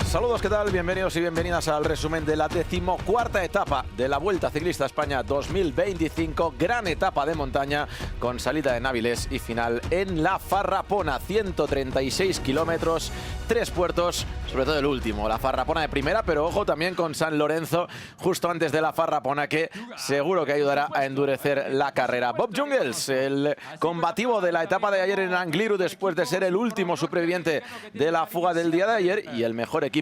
Saludos, ¿qué tal? Bienvenidos y bienvenidas al resumen de la 14ª etapa de la Vuelta Ciclista a España 2025. Gran etapa de montaña con salida en Avilés y final en La Farrapona. 136 kilómetros, 3 puertos, sobre todo el último, La Farrapona de primera, pero ojo también con San Lorenzo justo antes de La Farrapona, que seguro que ayudará a endurecer la carrera. Bob Jungels, el combativo de la etapa de ayer en Angliru, después de ser el último superviviente de la fuga del día de ayer, y el mejor equipo,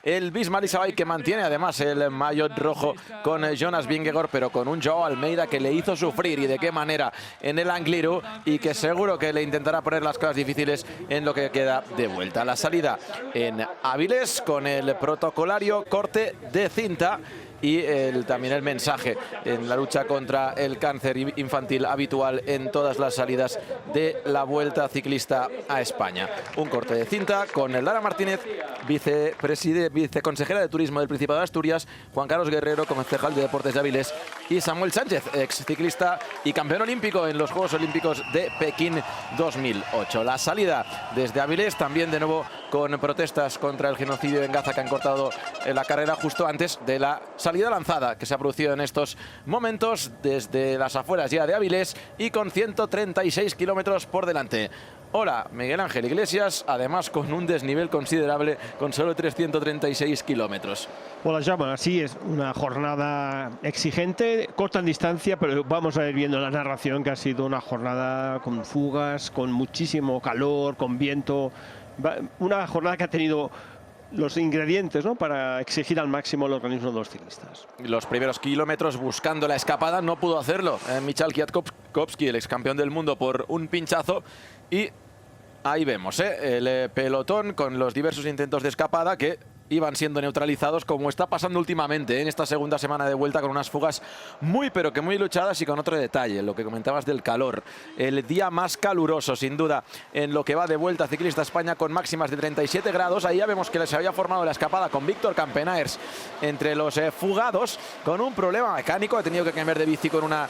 el Visma Lease a Bike, que mantiene además el maillot rojo con Jonas Vingegaard, pero con un Joao Almeida que le hizo sufrir, y de qué manera, en el Angliru, y que seguro que le intentará poner las cosas difíciles en lo que queda de vuelta. La salida en Avilés con el protocolario corte de cinta y también el mensaje en la lucha contra el cáncer infantil habitual en todas las salidas de la Vuelta Ciclista a España. Un corte de cinta con Lara Martínez, viceconsejera de Turismo del Principado de Asturias, Juan Carlos Guerrero, concejal de Deportes de Avilés, y Samuel Sánchez, ex ciclista y campeón olímpico en los Juegos Olímpicos de Pekín 2008. La salida desde Avilés también de nuevo con protestas contra el genocidio en Gaza, que han cortado la carrera justo antes de la salida lanzada que se ha producido en estos momentos desde las afueras ya de Avilés y con 136 kilómetros por delante. Hola, Miguel Ángel Iglesias, además con un desnivel considerable con solo 336 kilómetros. Hola, Jaume, sí, es una jornada exigente, corta en distancia, pero vamos a ir viendo la narración que ha sido una jornada con fugas, con muchísimo calor, con viento, una jornada que ha tenido los ingredientes, ¿no?, para exigir al máximo el organismo de los ciclistas. Los primeros kilómetros buscando la escapada no pudo hacerlo Michał Kwiatkowski, el ex campeón del mundo, por un pinchazo, y ahí vemos el pelotón con los diversos intentos de escapada que iban siendo neutralizados, como está pasando últimamente en esta segunda semana de vuelta, con unas fugas muy pero que muy luchadas. Y con otro detalle, lo que comentabas del calor, el día más caluroso sin duda en lo que va de Vuelta Ciclista a España, con máximas de 37 grados. Ahí ya vemos que les había formado la escapada con Víctor Campenaers entre los fugados, con un problema mecánico. Ha tenido que cambiar de bici con una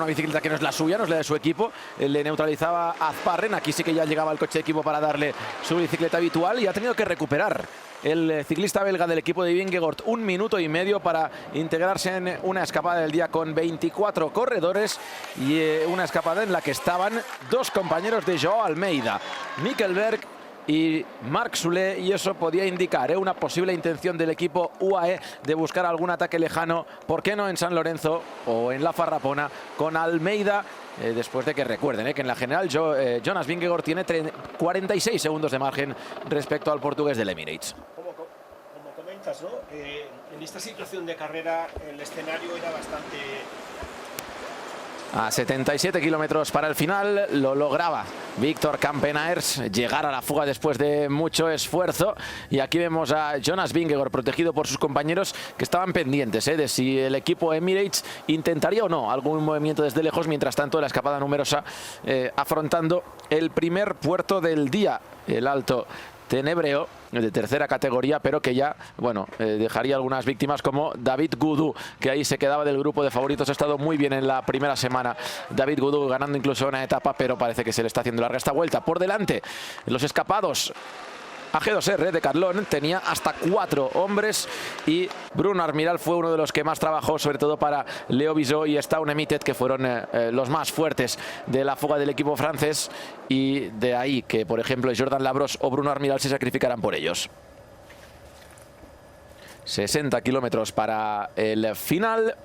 bicicleta que no es la suya, no es la de su equipo. Le neutralizaba a Azparren. Aquí sí que ya llegaba el coche de equipo para darle su bicicleta habitual, y ha tenido que recuperar el ciclista belga del equipo de Vingegaard 1 minuto y medio para integrarse en una escapada del día con 24 corredores, y una escapada en la que estaban dos compañeros de Joao Almeida, Mikkelberg y Marc Soler, y eso podía indicar una posible intención del equipo UAE de buscar algún ataque lejano, ¿por qué no en San Lorenzo o en La Farrapona, con Almeida? Después de que recuerden que en la general Jonas Vingegaard tiene 46 segundos de margen respecto al portugués del Emirates. Como comentas, ¿no?, en esta situación de carrera el escenario era bastante... A 77 kilómetros para el final lo lograba Víctor Campenaers llegar a la fuga después de mucho esfuerzo, y aquí vemos a Jonas Vingegaard protegido por sus compañeros, que estaban pendientes de si el equipo Emirates intentaría o no algún movimiento desde lejos. Mientras tanto, la escapada numerosa afrontando el primer puerto del día, el Alto Tenebreo, de tercera categoría, pero que ya, bueno, dejaría algunas víctimas, como David Gaudu, que ahí se quedaba del grupo de favoritos. Ha estado muy bien en la primera semana David Gaudu, ganando incluso una etapa, pero parece que se le está haciendo larga esta vuelta. Por delante, los escapados, AG2R de Carlón tenía hasta 4 hombres, y Bruno Armiral fue uno de los que más trabajó, sobre todo para Leo Bizot y Stone Emitet, que fueron los más fuertes de la fuga del equipo francés, y de ahí que, por ejemplo, Jordan Labros o Bruno Armiral se sacrificaran por ellos. 60 kilómetros para el final.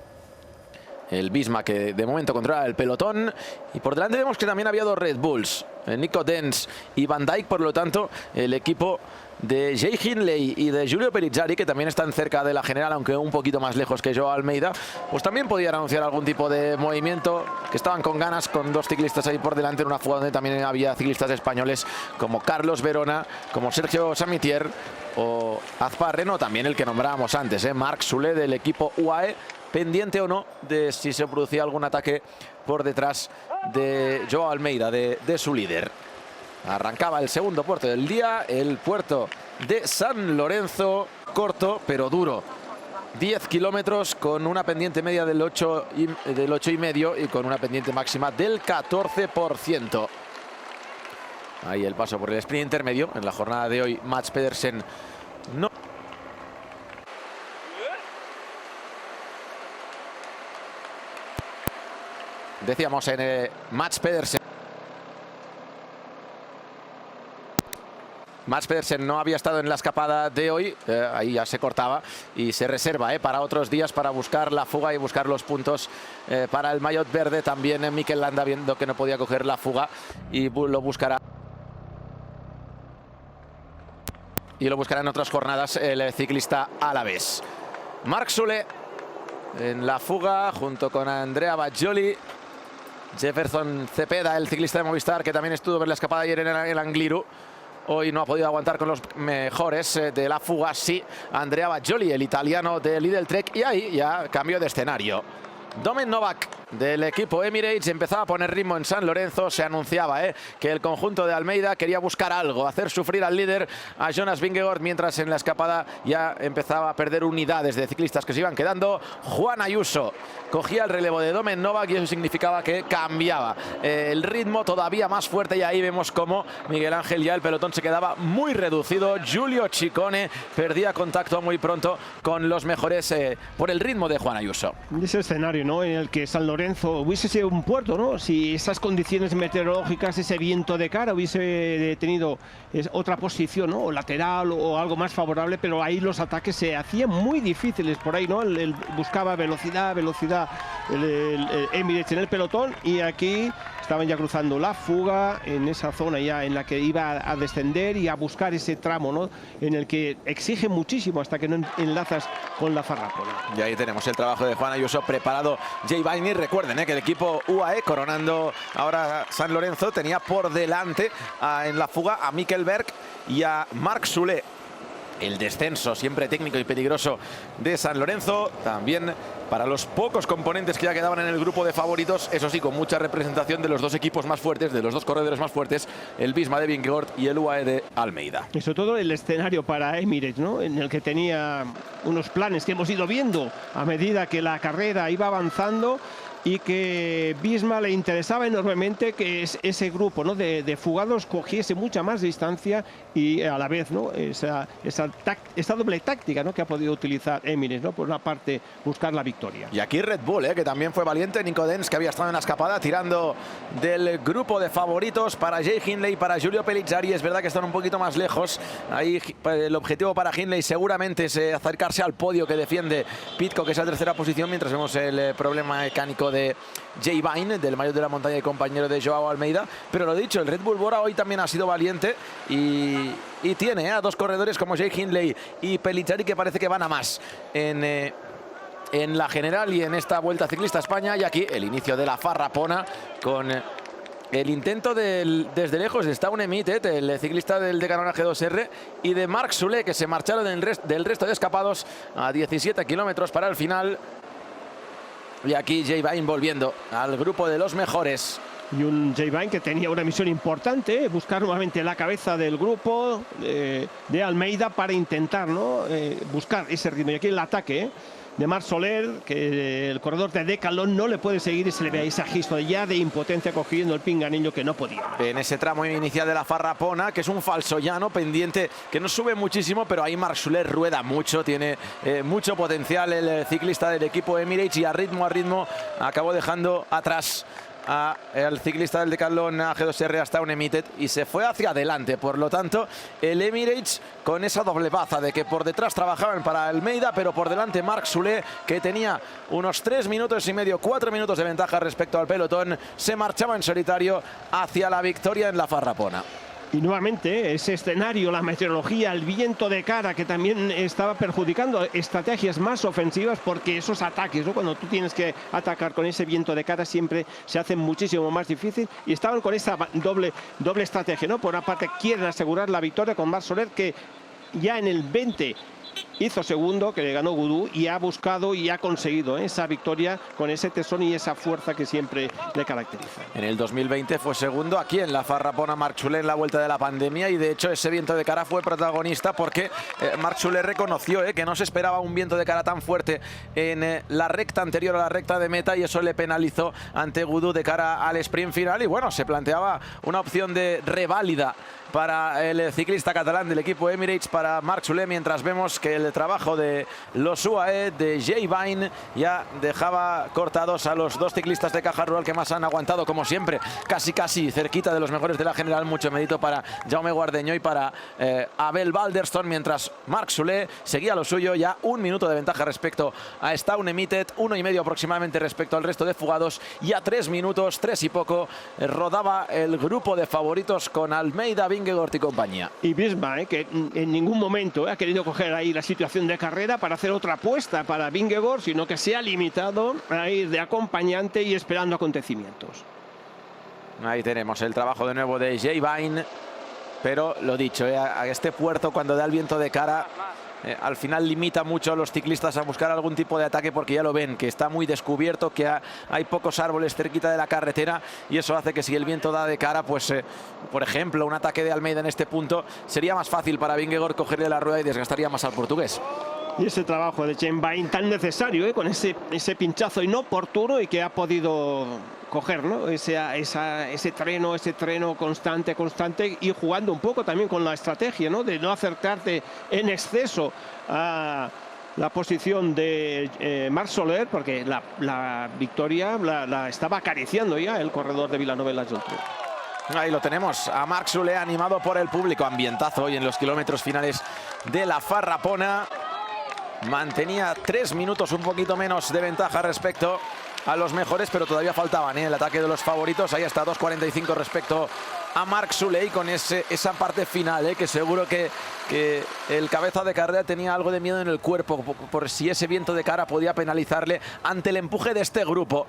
El Visma, que de momento controla el pelotón, y por delante vemos que también había 2 Red Bulls, Nico Dens y Van Dijk. Por lo tanto, el equipo de Jay Hindley y de Giulio Perizzari, que también están cerca de la general, aunque un poquito más lejos que Joao Almeida, pues también podían anunciar algún tipo de movimiento, que estaban con ganas, con 2 ciclistas ahí por delante, en una fuga donde también había ciclistas españoles como Carlos Verona, como Sergio Samitier o Azparren, o también el que nombrábamos antes, Marc Soler del equipo UAE, pendiente o no de si se producía algún ataque por detrás de Joao Almeida, de su líder. Arrancaba el segundo puerto del día, el puerto de San Lorenzo, corto pero duro. 10 kilómetros con una pendiente media del 8,5 y con una pendiente máxima del 14%. Ahí el paso por el sprint intermedio. En la jornada de hoy, Mads Pedersen no. Decíamos en Mads Pedersen. Mads Pedersen no había estado en la escapada de hoy, ahí ya se cortaba y se reserva para otros días para buscar la fuga y buscar los puntos para el maillot verde. También Mikel Landa, viendo que no podía coger la fuga, y lo buscará. Y lo buscará en otras jornadas el ciclista alavés. Marc Soler en la fuga junto con Andrea Bajoli. Jefferson Cepeda, el ciclista de Movistar, que también estuvo en la escapada ayer en el Angliru. Hoy no ha podido aguantar con los mejores de la fuga. Sí, Andrea Bajoli, el italiano de Lidl Trek. Y ahí ya cambio de escenario. Domen Novak, del equipo Emirates, empezaba a poner ritmo en San Lorenzo. Se anunciaba que el conjunto de Almeida quería buscar algo, hacer sufrir al líder, a Jonas Vingegaard, mientras en la escapada ya empezaba a perder unidades de ciclistas que se iban quedando. Juan Ayuso cogía el relevo de Domen Novak y eso significaba que cambiaba el ritmo todavía más fuerte, y ahí vemos cómo Miguel Ángel, ya el pelotón se quedaba muy reducido. Giulio Ciccone perdía contacto muy pronto con los mejores por el ritmo de Juan Ayuso. Ese escenario, ¿no?, en el que San Lorenzo hubiese sido un puerto, ¿no? Si esas condiciones meteorológicas, ese viento de cara hubiese tenido otra posición, ¿no?, o lateral o algo más favorable, pero ahí los ataques se hacían muy difíciles por ahí, ¿no? Él buscaba velocidad, el Emirates en el pelotón, y aquí estaban ya cruzando la fuga en esa zona ya en la que iba a descender y a buscar ese tramo, ¿no?, en el que exige muchísimo hasta que no enlazas con la farrapona. Y ahí tenemos el trabajo de Juan Ayuso preparado. Jay Vine, recuerden que el equipo UAE, coronando ahora San Lorenzo, tenía por delante en la fuga a Mikkel Berg y a Marc Soler. El descenso siempre técnico y peligroso de San Lorenzo, también para los pocos componentes que ya quedaban en el grupo de favoritos, eso sí, con mucha representación de los dos equipos más fuertes, de los dos corredores más fuertes, el Visma de Vingegaard y el UAE de Almeida. Y sobre todo el escenario para Emirates, ¿no?, en el que tenía unos planes que hemos ido viendo a medida que la carrera iba avanzando, y que Visma le interesaba enormemente que ese grupo, ¿no?, de fugados cogiese mucha más distancia, y a la vez, ¿no?, esa doble táctica, ¿no?, que ha podido utilizar Emirates, ¿no?, por una parte buscar la victoria. Y aquí Red Bull, que también fue valiente. Nico Dens, que había estado en la escapada tirando del grupo de favoritos para Jay Hindley, para Giulio Pellizzari. Es verdad que están un poquito más lejos. Ahí el objetivo para Hindley seguramente es acercarse al podio que defiende Pidcock, que es la tercera posición, mientras vemos el problema mecánico de Jay Vine, del maillot de la montaña y compañero de Joao Almeida. Pero lo dicho, el Red Bull Bora hoy también ha sido valiente y tiene a dos corredores como Jay Hindley y Pellizzari, que parece que van a más en la general y en esta Vuelta Ciclista a España. Y aquí el inicio de la farrapona con el intento desde lejos de Staune Mittet, el ciclista del Decathlon G2R, y de Marc Soler, que se marcharon del resto de escapados a 17 kilómetros para el final. Y aquí Jay Vine volviendo al grupo de los mejores. Y un Jay Vine que tenía una misión importante, buscar nuevamente la cabeza del grupo de Almeida para intentar, ¿no?, buscar ese ritmo. Y aquí el ataque de Marc Soler, que el corredor de Decathlon no le puede seguir, y se le ve ese gesto ya de impotencia cogiendo el pinganillo que no podía. En ese tramo inicial de la farrapona, que es un falso llano pendiente que no sube muchísimo, pero ahí Marc Soler rueda mucho, tiene mucho potencial el ciclista del equipo Emirates, y a ritmo acabó dejando atrás al ciclista del Decathlon G2R hasta un Mittet y se fue hacia adelante. Por lo tanto, el Emirates con esa doble baza de que por detrás trabajaban para Almeida, pero por delante Marc Soler, que tenía unos 3 minutos y medio, 4 minutos de ventaja respecto al pelotón, se marchaba en solitario hacia la victoria en la farrapona. Y nuevamente ese escenario, la meteorología, el viento de cara, que también estaba perjudicando estrategias más ofensivas, porque esos ataques, ¿no?, cuando tú tienes que atacar con ese viento de cara, siempre se hace muchísimo más difícil. Y estaban con esa doble estrategia, ¿no? Por una parte quieren asegurar la victoria con Marc Soler, que ya en el 20 hizo segundo, que le ganó Gudú, y ha buscado y ha conseguido esa victoria con ese tesón y esa fuerza que siempre le caracteriza. En el 2020 fue segundo aquí en la Farrapona Marc Soler en la vuelta de la pandemia, y de hecho ese viento de cara fue protagonista porque Marc Soler reconoció que no se esperaba un viento de cara tan fuerte en la recta anterior a la recta de meta, y eso le penalizó ante Gudú de cara al sprint final. Y bueno, se planteaba una opción de reválida para el ciclista catalán del equipo Emirates, para Marc Soler, mientras vemos que el trabajo de los UAE, de Jay Vine, ya dejaba cortados a los dos ciclistas de Caja Rural que más han aguantado, como siempre, casi cerquita de los mejores de la general. Mucho mérito para Jaume Guardeñó y para Abel Balderston, mientras Marc Soler seguía lo suyo, ya 1 minuto de ventaja respecto a Stone Emiteted, 1,5 aproximadamente respecto al resto de fugados, y a 3 minutos, 3 y poco, rodaba el grupo de favoritos con Almeida, Vingegaard y compañía. Y Visma, que en ningún momento ha querido coger ahí la situación de carrera para hacer otra apuesta para Vingegaard, sino que se ha limitado a ir de acompañante y esperando acontecimientos. Ahí tenemos el trabajo de nuevo de Jay Vine, pero lo dicho, a este puerto, cuando da el viento de cara, al final limita mucho a los ciclistas a buscar algún tipo de ataque, porque ya lo ven, que está muy descubierto, que hay pocos árboles cerquita de la carretera, y eso hace que si el viento da de cara, pues por ejemplo un ataque de Almeida en este punto sería más fácil para Vingegaard cogerle la rueda y desgastaría más al portugués. Y ese trabajo de Jay Vine tan necesario, con ese pinchazo inoportuno, y que ha podido coger, ¿no? ese treno constante, y jugando un poco también con la estrategia, ¿no? De no acercarte en exceso a la posición de Marc Soler, porque la victoria la estaba acariciando ya el corredor de Vilanova Geltrú. Ahí lo tenemos, a Marc Soler animado por el público. Ambientazo hoy en los kilómetros finales de la Farrapona. Mantenía 3 minutos, un poquito menos de ventaja respecto a los mejores, pero todavía faltaban el ataque de los favoritos. Ahí está, 2,45 respecto a Marc Soler, con esa parte final, que seguro que el cabeza de carrera tenía algo de miedo en el cuerpo por si ese viento de cara podía penalizarle ante el empuje de este grupo,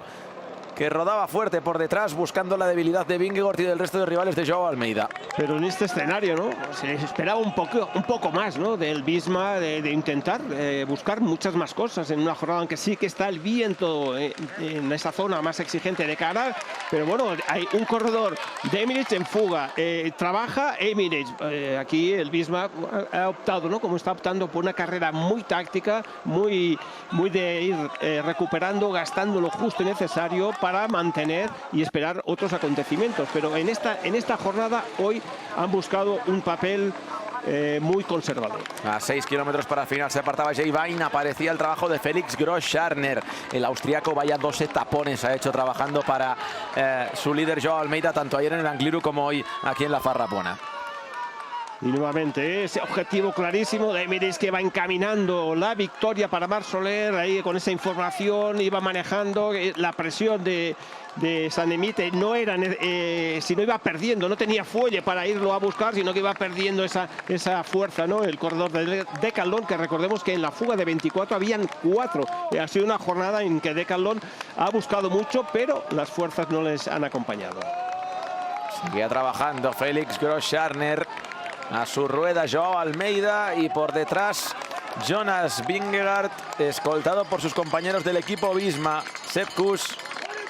que rodaba fuerte por detrás buscando la debilidad de Vingegaard y del resto de rivales de Joao Almeida. Pero en este escenario, ¿no?, se esperaba un poco más, ¿no?, del Visma, de intentar buscar muchas más cosas en una jornada, aunque sí que está el viento en esa zona más exigente de cara. Pero bueno, hay un corredor de Emirates en fuga, trabaja Emirates. Aquí el Visma ha optado, ¿no?, como está optando, por una carrera muy táctica, muy de ir recuperando, gastando lo justo y necesario para mantener y esperar otros acontecimientos. Pero en esta jornada hoy han buscado un papel muy conservador. A 6 kilómetros para el final se apartaba Jay Vine. Aparecía el trabajo de Felix Groß-Scharner. El austriaco, vaya 12 tapones ha hecho trabajando para su líder Joao Almeida, tanto ayer en el Angliru como hoy aquí en la Farrapona. Y nuevamente ese objetivo clarísimo de Emirates, que va encaminando la victoria para Marc Soler. Ahí con esa información iba manejando la presión de San Emite. No era, si no iba perdiendo, no tenía fuelle para irlo a buscar, sino que iba perdiendo esa fuerza, ¿no?, el corredor de Decathlon, que recordemos que en la fuga de 24 habían 4. Ha sido una jornada en que Decathlon ha buscado mucho, pero las fuerzas no les han acompañado. Seguía trabajando Felix Groß-Scharner. A su rueda Joao Almeida, y por detrás Jonas Vingegaard, escoltado por sus compañeros del equipo Visma, Sepp Kuss,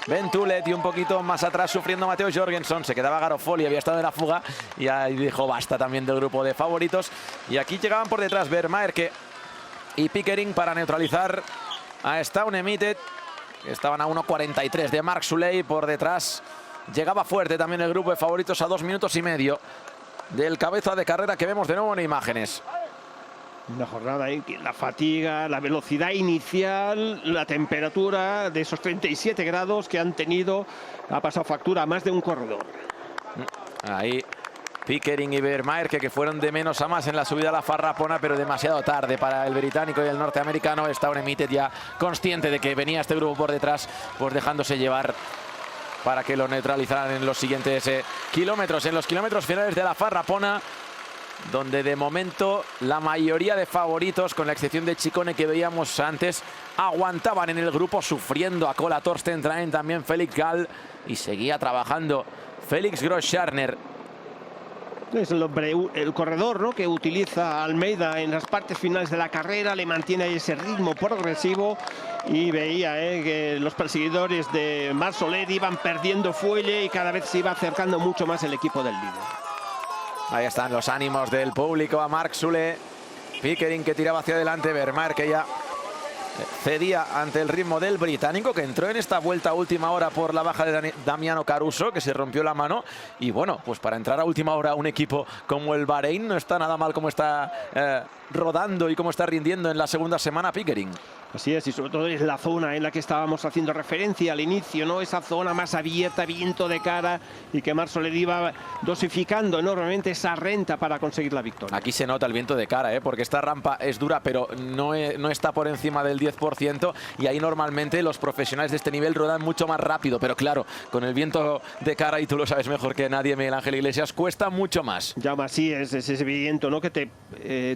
Ben Tulet, y un poquito más atrás sufriendo Matteo Jorgensen. Se quedaba Garofoli, había estado en la fuga y ahí dijo basta también del grupo de favoritos. Y aquí llegaban por detrás Vermaerke y Pickering para neutralizar a Stone Emiteted, que estaban a 1,43 de Marc Soler. Y por detrás llegaba fuerte también el grupo de favoritos a 2 minutos y medio del cabeza de carrera, que vemos de nuevo en imágenes. Una jornada en que la fatiga, la velocidad inicial, la temperatura de esos 37 grados que han tenido ha pasado factura a más de un corredor. Ahí Pickering y Vermaerke, que fueron de menos a más en la subida a la Farrapona, pero demasiado tarde para el británico y el norteamericano. Stone Emiteted, ya consciente de que venía este grupo por detrás, pues dejándose llevar para que lo neutralizaran en los siguientes kilómetros. En los kilómetros finales de la Farrapona, donde de momento la mayoría de favoritos, con la excepción de Ciccone que veíamos antes, aguantaban en el grupo, sufriendo a cola Torsten Train, también Felix Gall, y seguía trabajando Felix Groß-Scharner. Es el corredor, ¿no?, que utiliza Almeida en las partes finales de la carrera, le mantiene ese ritmo progresivo y veía que los perseguidores de Marc Soler iban perdiendo fuelle y cada vez se iba acercando mucho más el equipo del líder. Ahí están los ánimos del público a Marc Soler. Pickering que tiraba hacia adelante, Vermaer que ya cedía ante el ritmo del británico, que entró en esta vuelta a última hora por la baja de Damiano Caruso, que se rompió la mano. Y bueno, pues para entrar a última hora un equipo como el Bahrein no está nada mal como está rodando y cómo está rindiendo en la segunda semana Pickering. Así es, y sobre todo es la zona en la que estábamos haciendo referencia al inicio, ¿no? Esa zona más abierta, viento de cara, y que Marc Soler iba dosificando enormemente esa renta para conseguir la victoria. Aquí se nota el viento de cara, porque esta rampa es dura, pero no está por encima del 10%, y ahí normalmente los profesionales de este nivel rodan mucho más rápido, pero claro, con el viento de cara, y tú lo sabes mejor que nadie, Miguel Ángel Iglesias, cuesta mucho más. Ya más, sí, es ese viento, ¿no?, que te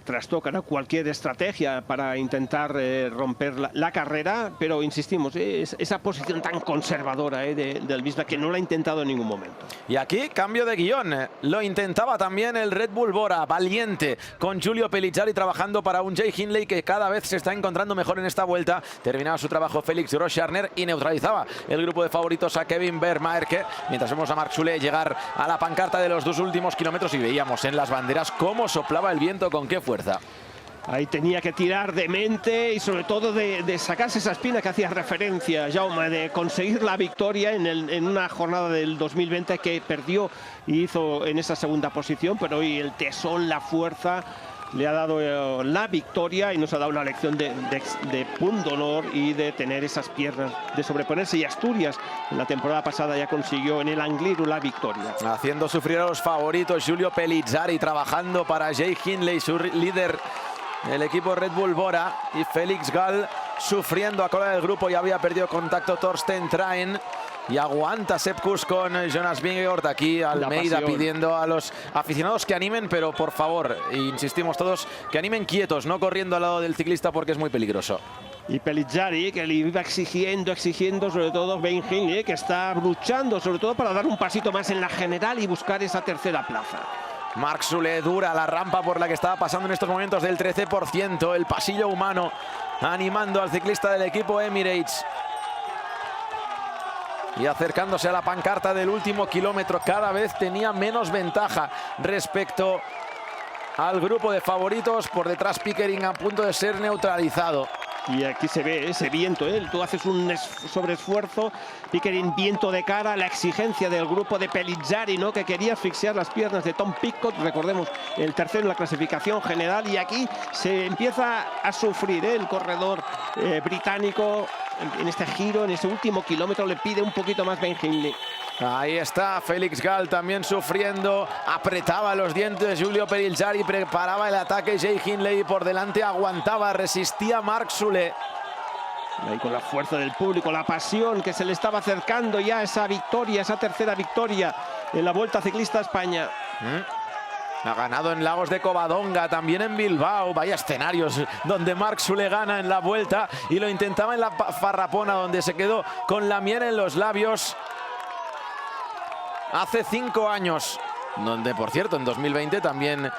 trastoca, ¿no?, cualquier estrategia para intentar romper la carrera, pero insistimos, esa posición tan conservadora del Visma, que no la ha intentado en ningún momento. Y aquí cambio de guión, lo intentaba también el Red Bull Bora, valiente, con Giulio Pellizzari trabajando para un Jay Hindley que cada vez se está encontrando mejor en esta vuelta. Terminaba su trabajo Félix Gros-Scharner y neutralizaba el grupo de favoritos a Kevin Vermaer, que mientras vemos a Marc Soler llegar a la pancarta de los 2 últimos kilómetros y veíamos en las banderas cómo soplaba el viento, con qué fuerza. Ahí tenía que tirar de mente y sobre todo de sacarse esa espina que hacía referencia, Jaume, de conseguir la victoria en una jornada del 2020 que perdió y hizo en esa segunda posición, pero hoy el tesón, la fuerza, le ha dado la victoria y nos ha dado una lección de pundonor y de tener esas piernas, de sobreponerse. Y Asturias en la temporada pasada ya consiguió en el Angliru la victoria. Haciendo sufrir a los favoritos, Giulio Pellizzari trabajando para Jay Hindley, su líder. El equipo Red Bull Bora, y Félix Gall sufriendo a cola del grupo. Ya había perdido contacto Torsten Traen y aguanta Sepp Kuss con Jonas Vingegaard. Aquí Almeida pidiendo a los aficionados que animen, pero por favor, insistimos todos, que animen quietos, no corriendo al lado del ciclista porque es muy peligroso. Y Pellizzari, que le iba exigiendo, sobre todo Ben Hindley, que está luchando sobre todo para dar un pasito más en la general y buscar esa tercera plaza. Marc Soler dura la rampa por la que estaba pasando en estos momentos del 13%. El pasillo humano animando al ciclista del equipo Emirates. Y acercándose a la pancarta del último kilómetro. Cada vez tenía menos ventaja respecto al grupo de favoritos. Por detrás Pickering a punto de ser neutralizado. Y aquí se ve ese viento, tú haces un sobreesfuerzo, Pickering viento de cara, la exigencia del grupo de Pellizzari, ¿no?, que quería asfixiar las piernas de Tom Pidcock, recordemos, el tercero en la clasificación general, y aquí se empieza a sufrir el corredor británico en este giro, en ese último kilómetro le pide un poquito más Ben Hindley. Ahí está Félix Gall también sufriendo, apretaba los dientes Giulio Pellizzari, preparaba el ataque Jay Hindley, por delante aguantaba, resistía Marc Soler. Ahí con la fuerza del público, la pasión que se le estaba acercando ya esa victoria, esa tercera victoria en la Vuelta Ciclista a España. Ha ganado en Lagos de Covadonga, también en Bilbao. Vaya escenarios donde Marc Soler gana en la Vuelta, y lo intentaba en la Farrapona, donde se quedó con la miel en los labios. Hace 5 años, donde por cierto en 2020 también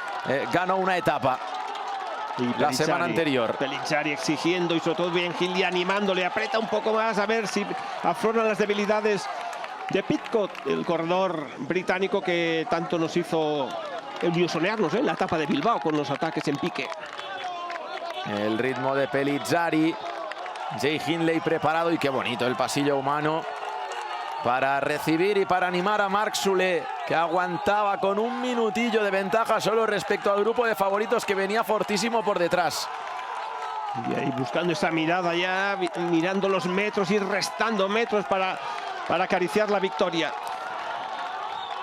ganó una etapa. Y la semana anterior. Pellizzari exigiendo y sobre todo Ben Hindley animándole, aprieta un poco más a ver si afrontan las debilidades de Pidcock, el corredor británico que tanto nos hizo ilusionarnos en la etapa de Bilbao con los ataques en pique. El ritmo de Pellizzari, Jay Hindley preparado, y qué bonito el pasillo humano para recibir y para animar a Marc Soler, que aguantaba con un minutillo de ventaja solo respecto al grupo de favoritos que venía fortísimo por detrás. Y ahí buscando esa mirada ya, mirando los metros y restando metros para acariciar la victoria.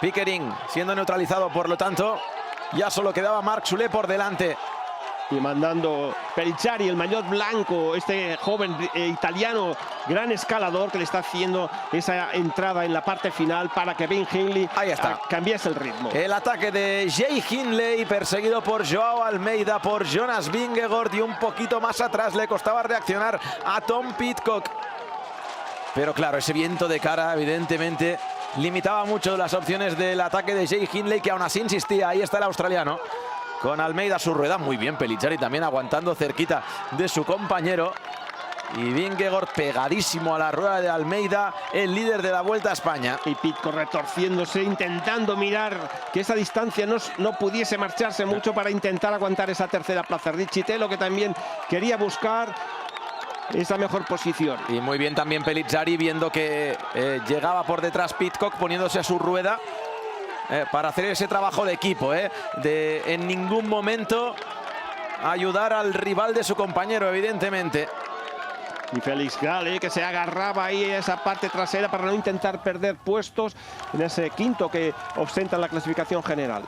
Pickering siendo neutralizado, por lo tanto, ya solo quedaba Marc Soler por delante. Y mandando Pellizzari, el maillot blanco, este joven italiano, gran escalador, que le está haciendo esa entrada en la parte final para que Ben Hindley cambiase el ritmo. El ataque de Jay Hindley, perseguido por Joao Almeida, por Jonas Vingegaard, y un poquito más atrás le costaba reaccionar a Tom Pidcock. Pero claro, ese viento de cara evidentemente limitaba mucho las opciones del ataque de Jay Hindley, que aún así insistía. Ahí está el australiano con Almeida a su rueda. Muy bien Pelizzari también aguantando cerquita de su compañero. Y Vingegaard pegadísimo a la rueda de Almeida, el líder de la Vuelta a España. Y Pidcock retorciéndose, intentando mirar que esa distancia no pudiese marcharse mucho para intentar aguantar esa tercera plaza. Riccitello, que también quería buscar esa mejor posición. Y muy bien también Pelizzari, viendo que llegaba por detrás Pidcock, poniéndose a su rueda para hacer ese trabajo de equipo, de en ningún momento ayudar al rival de su compañero, evidentemente. Y Felix Gall, que se agarraba ahí a esa parte trasera para no intentar perder puestos en ese quinto que ostenta la clasificación general.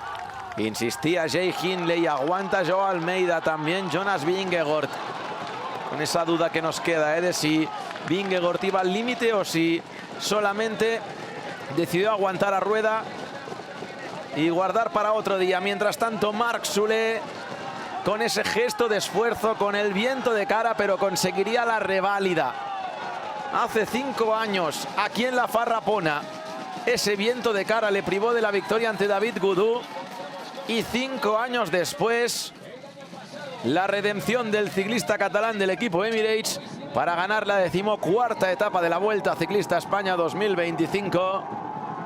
Insistía Jay Hindley, aguanta Joao Almeida, también Jonas Vingegaard. Con esa duda que nos queda, de si Vingegaard iba al límite o si solamente decidió aguantar a rueda y guardar para otro día. Mientras tanto, Marc Soler, con ese gesto de esfuerzo, con el viento de cara, pero conseguiría la reválida. Hace 5 años, aquí en la Farrapona, ese viento de cara le privó de la victoria ante David Gaudu. Y 5 años después, la redención del ciclista catalán del equipo Emirates para ganar la 14ª etapa de la Vuelta Ciclista España 2025.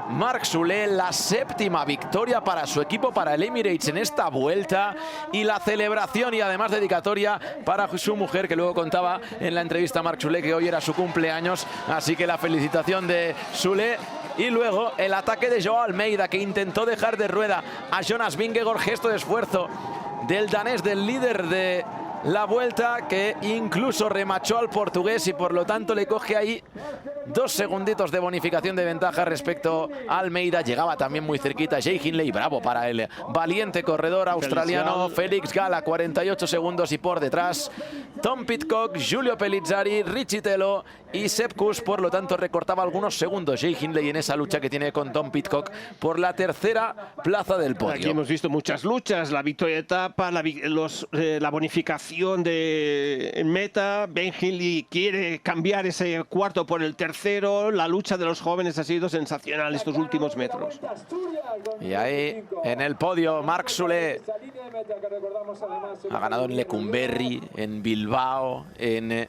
Marc Soler, la 7ª victoria para su equipo, para el Emirates en esta vuelta, y la celebración y además dedicatoria para su mujer, que luego contaba en la entrevista a Marc Soler que hoy era su cumpleaños, así que la felicitación de Soler. Y luego el ataque de Joao Almeida, que intentó dejar de rueda a Jonas Vingegaard, gesto de esfuerzo del danés, del líder de la Vuelta, que incluso remachó al portugués y por lo tanto le coge ahí 2 segunditos de bonificación de ventaja respecto a Almeida. Llegaba también muy cerquita Jay Hindley, bravo para el valiente corredor australiano Felix Gall a 48 segundos, y por detrás Tom Pidcock, Giulio Pelizzari, Riccitello y Sepp Kuss. Por lo tanto recortaba algunos segundos Jay Hindley en esa lucha que tiene con Tom Pidcock por la 3ª plaza del podio. Aquí hemos visto muchas luchas, la victoria de etapa, la bonificación en meta. Ben Hindley quiere cambiar ese 4º por el 3º. La lucha de los jóvenes ha sido sensacional estos últimos metros. Y ahí en el podio Marc Soler ha ganado en Lecumberri, en Bilbao, en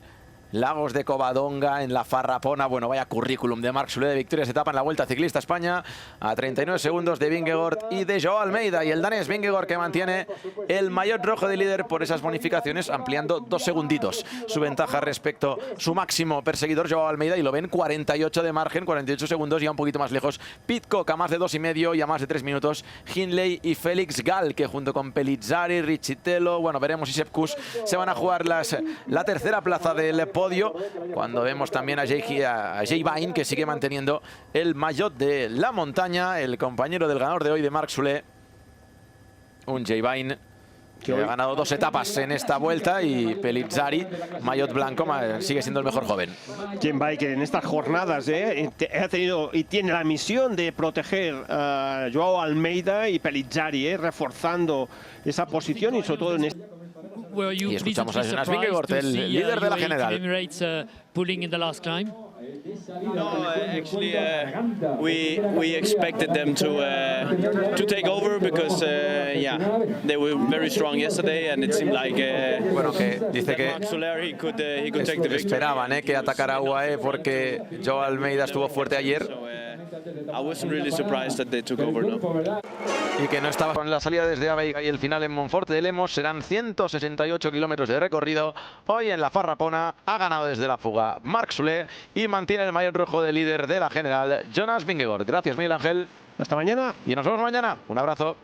Lagos de Covadonga, en la Farrapona. Bueno, vaya currículum de Marc Soler de victorias de etapa en la Vuelta Ciclista España, a 39 segundos de Vingegaard y de Joao Almeida. Y el danés Vingegaard, que mantiene el maillot rojo de líder por esas bonificaciones, ampliando 2 segunditos su ventaja respecto a su máximo perseguidor Joao Almeida, y lo ven 48 de margen, 48 segundos, ya un poquito más lejos Pidcock a más de 2,5 y a más de 3 minutos Hindley y Felix Gall, que junto con Pelizzari, Riccitello, bueno, veremos si Sepp Kuss se van a jugar la 3ª plaza del podio, cuando vemos también a Jay Vine, que sigue manteniendo el maillot de la montaña, el compañero del ganador de hoy de Marc Soler, un Jay Vine que ha ganado 2 etapas en esta vuelta, y Pelizzari, maillot blanco, sigue siendo el mejor joven. Jay Vine, que en estas jornadas ha tenido y tiene la misión de proteger a Joao Almeida y Pelizzari, reforzando esa posición, y sobre todo en este. Y escuchamos a Jonas Vingegaard, el líder de la general. No, actually, we expected them to take over because yeah, they were very strong yesterday, and it seemed like bueno, que dice que Marc Soler he could take the victory. Esperaban que atacara a UAE porque Joao Almeida estuvo fuerte ayer. I wasn't really surprised that they took over, no. Y que no estaba con la salida desde Aveiga y el final en Monforte de Lemos. Serán 168 kilómetros de recorrido. Hoy en la Farrapona ha ganado desde la fuga Marc Soler y mantiene el maillot rojo de líder de la general Jonas Vingegaard. Gracias, Miguel Ángel. Hasta mañana. Y nos vemos mañana. Un abrazo.